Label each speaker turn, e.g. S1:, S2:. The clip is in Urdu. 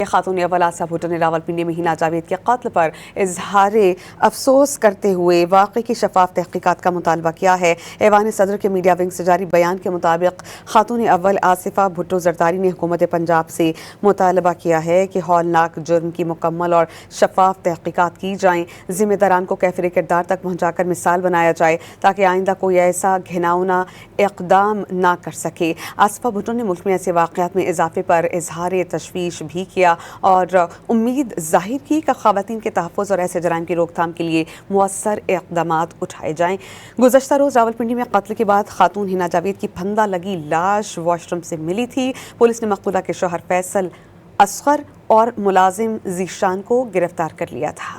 S1: خاتون اول آصفہ بھٹو نے راولپنڈی میں ہینا جاوید کے قتل پر اظہار افسوس کرتے ہوئے واقعے کی شفاف تحقیقات کا مطالبہ کیا ہے۔ ایوان صدر کے میڈیا ونگ سے جاری بیان کے مطابق خاتون اول آصفہ بھٹو زرداری نے حکومت پنجاب سے مطالبہ کیا ہے کہ ہولناک جرم کی مکمل اور شفاف تحقیقات کی جائیں، ذمہ داران کو کیفر کردار تک پہنچا کر مثال بنایا جائے تاکہ آئندہ کوئی ایسا گھناؤنا اقدام نہ کر سکے۔ آصفہ بھٹو نے ملک میں ایسے واقعات میں اضافے پر اظہار تشویش بھی کیا اور امید ظاہر کی کہ خواتین کے تحفظ اور ایسے جرائم کی روک تھام کے لیے مؤثر اقدامات اٹھائے جائیں۔ گزشتہ روز راولپنڈی میں قتل کے بعد خاتون ہینا جاوید کی پھندہ لگی لاش واش روم سے ملی تھی۔ پولیس نے مقتولہ کے شوہر فیصل اصغر اور ملازم ذیشان کو گرفتار کر لیا تھا۔